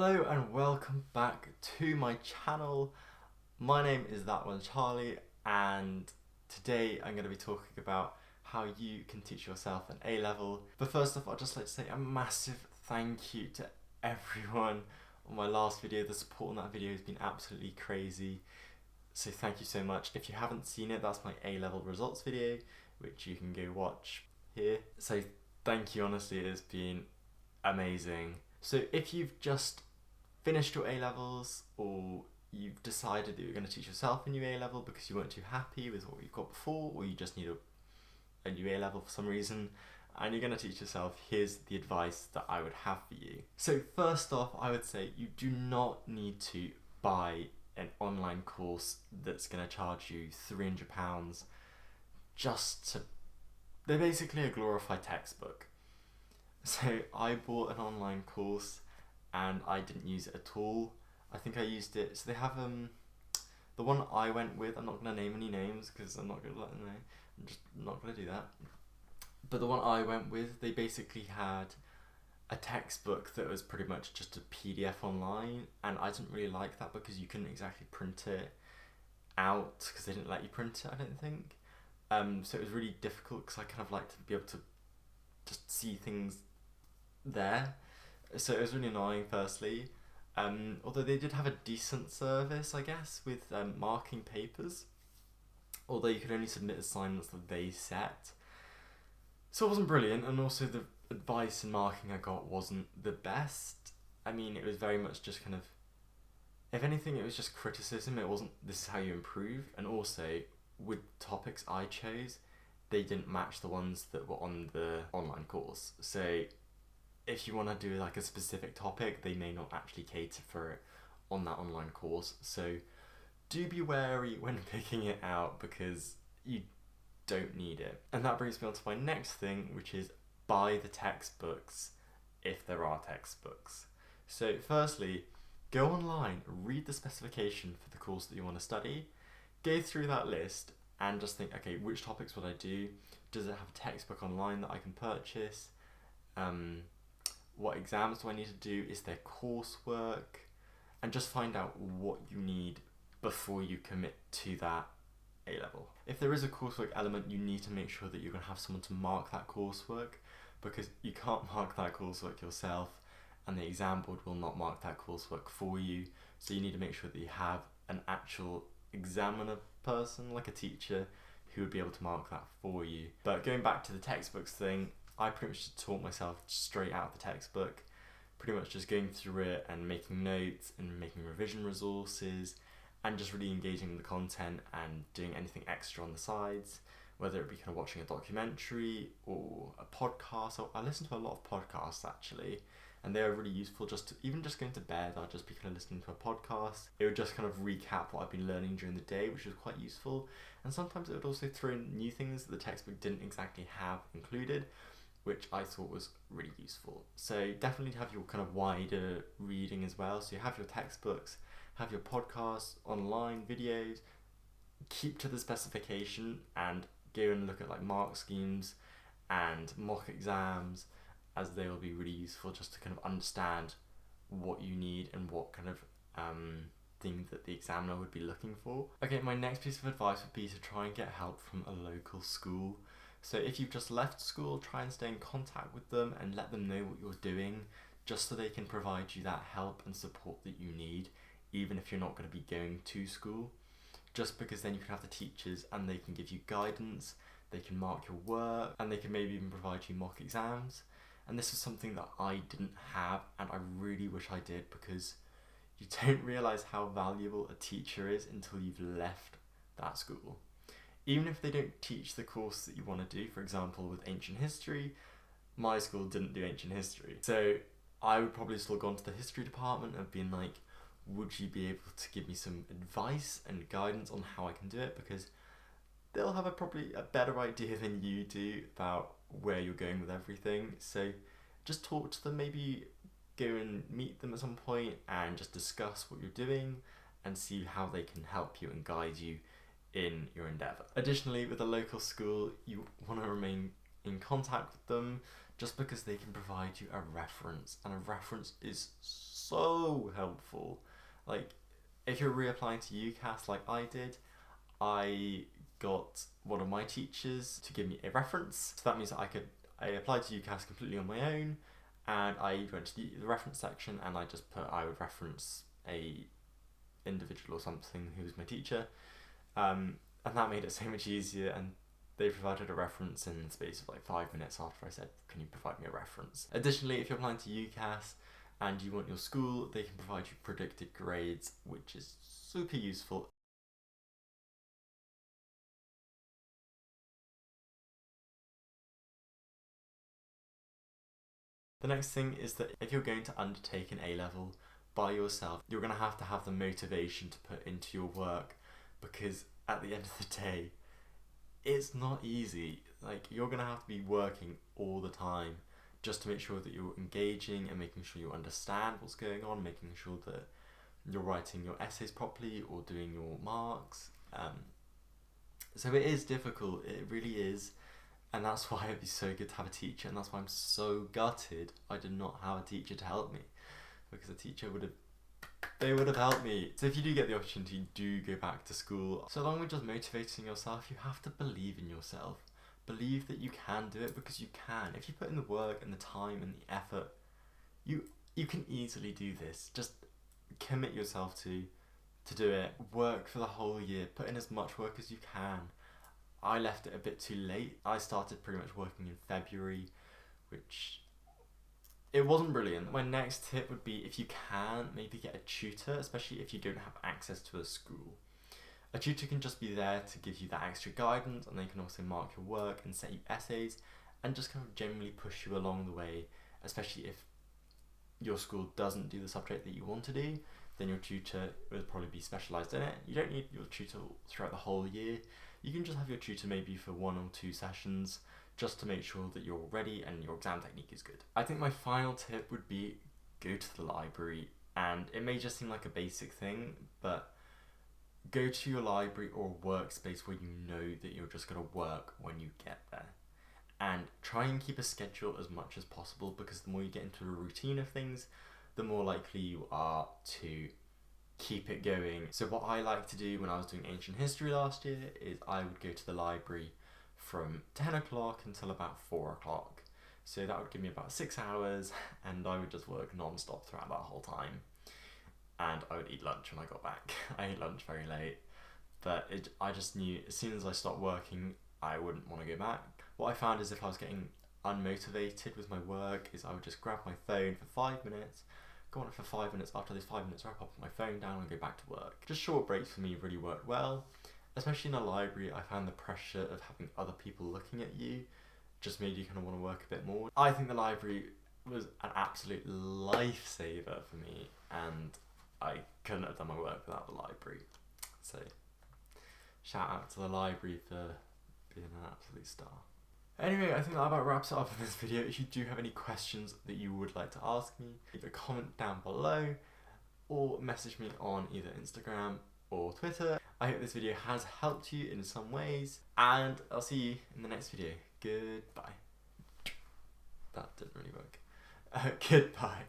Hello and welcome back to my channel. My name is That One Charlie, and today I'm going to be talking about how you can teach yourself an A-level. But first off, I'd just like to say a massive thank you to everyone on my last video. The support on that video has been absolutely crazy, so thank you so much. If you haven't seen it, that's my A-level results video, which you can go watch here. So thank you, honestly, it has been amazing. So if you've just finished your A-levels, or you've decided that you're going to teach yourself a new A-level because you weren't too happy with what you've got before, or you just need a new A-level for some reason, and you're going to teach yourself, here's the advice that I would have for you. So first off, I would say you do not need to buy an online course that's going to charge you £300 just to... They're basically a glorified textbook. So I bought an online course and I didn't use it at all. I think I used it, so they have the one I went with, I'm not going to name any names because I'm not going to let them know, I'm just not going to do that. But the one I went with, they basically had a textbook that was pretty much just a PDF online, and I didn't really like that because you couldn't exactly print it out because they didn't let you print it, I don't think. So it was really difficult because I kind of like to be able to just see things there. So it was really annoying firstly, although they did have a decent service, I guess, with marking papers, although you could only submit assignments that they set. So it wasn't brilliant, and also the advice and marking I got wasn't the best. I mean, it was very much just kind of, if anything, it was just criticism. It wasn't, this is how you improve. And also, with topics I chose, they didn't match the ones that were on the online course. So if you want to do like a specific topic, they may not actually cater for it on that online course. So do be wary when picking it out because you don't need it. And that brings me on to my next thing, which is buy the textbooks if there are textbooks. So firstly, go online, read the specification for the course that you want to study, go through that list and just think, okay, which topics would I do? Does it have a textbook online that I can purchase? What exams do I need to do? Is there coursework? And just find out what you need before you commit to that A-level. If there is a coursework element, you need to make sure that you're going to have someone to mark that coursework, because you can't mark that coursework yourself and the exam board will not mark that coursework for you. So you need to make sure that you have an actual examiner person, like a teacher, who would be able to mark that for you. But going back to the textbooks thing, I pretty much taught myself straight out of the textbook, pretty much just going through it and making notes and making revision resources and just really engaging with the content and doing anything extra on the sides, whether it be kind of watching a documentary or a podcast. I listen to a lot of podcasts actually, and they are really useful. Even just going to bed, I'll just be kind of listening to a podcast. It would just kind of recap what I've been learning during the day, which was quite useful. And sometimes it would also throw in new things that the textbook didn't exactly have included, which I thought was really useful. So definitely have your kind of wider reading as well. So you have your textbooks, have your podcasts, online videos, keep to the specification and go and look at like mark schemes and mock exams, as they will be really useful just to kind of understand what you need and what kind of thing that the examiner would be looking for. Okay, my next piece of advice would be to try and get help from a local school. So if you've just left school, try and stay in contact with them and let them know what you're doing, just so they can provide you that help and support that you need, even if you're not going to be going to school. Just because then you can have the teachers and they can give you guidance, they can mark your work, and they can maybe even provide you mock exams. And this is something that I didn't have, and I really wish I did, because you don't realise how valuable a teacher is until you've left that school. Even if they don't teach the course that you want to do, for example, with ancient history, my school didn't do ancient history. So I would probably still go into the history department and been like, would you be able to give me some advice and guidance on how I can do it? Because they'll have probably a better idea than you do about where you're going with everything. So just talk to them, maybe go and meet them at some point and just discuss what you're doing and see how they can help you and guide you in your endeavour. Additionally, with a local school, you want to remain in contact with them just because they can provide you a reference, and a reference is so helpful. Like, if you're reapplying to UCAS like I did, I got one of my teachers to give me a reference. So that means that I applied to UCAS completely on my own, and I went to the reference section and I just put I would reference a individual or something who was my teacher, and that made it so much easier, and they provided a reference in the space of like 5 minutes after I said, can you provide me a reference? Additionally, if you're applying to UCAS and you want your school, they can provide you predicted grades, which is super useful. The next thing is that if you're going to undertake an A-level by yourself, you're going to have the motivation to put into your work, because at the end of the day, it's not easy. Like, you're going to have to be working all the time just to make sure that you're engaging and making sure you understand what's going on, making sure that you're writing your essays properly or doing your marks. So it is difficult, it really is. And that's why it'd be so good to have a teacher, and that's why I'm so gutted I did not have a teacher to help me, because a teacher would have helped me. So if you do get the opportunity, do go back to school. So along with just motivating yourself, you have to believe in yourself. Believe that you can do it, because you can. If you put in the work and the time and the effort, you can easily do this. Just commit yourself to do it. Work for the whole year. Put in as much work as you can. I left it a bit too late. I started pretty much working in February, which it wasn't brilliant. My next tip would be, if you can, maybe get a tutor, especially if you don't have access to a school. A tutor can just be there to give you that extra guidance, and they can also mark your work and set you essays and just kind of generally push you along the way, especially if your school doesn't do the subject that you want to do. Then your tutor will probably be specialised in it. You don't need your tutor throughout the whole year. You can just have your tutor maybe for 1 or 2 sessions, just to make sure that you're ready and your exam technique is good. I think my final tip would be, go to the library, and it may just seem like a basic thing, but go to your library or workspace where you know that you're just going to work when you get there. And try and keep a schedule as much as possible, because the more you get into a routine of things, the more likely you are to keep it going. So what I like to do when I was doing ancient history last year is I would go to the library from 10 o'clock until about 4 o'clock. So that would give me about 6 hours, and I would just work non-stop throughout that whole time. And I would eat lunch when I got back. I ate lunch very late, but I just knew as soon as I stopped working, I wouldn't want to go back. What I found is if I was getting unmotivated with my work, is I would just grab my phone for 5 minutes, go on it for 5 minutes. After those 5 minutes, wrap up my phone down and go back to work. Just short breaks for me really worked well. Especially in a library, I found the pressure of having other people looking at you just made you kind of want to work a bit more. I think the library was an absolute lifesaver for me, and I couldn't have done my work without the library. So shout out to the library for being an absolute star. Anyway, I think that about wraps it up in this video. If you do have any questions that you would like to ask me, either comment down below or message me on either Instagram or Twitter. I hope this video has helped you in some ways, and I'll see you in the next video. Goodbye. That didn't really work. Goodbye.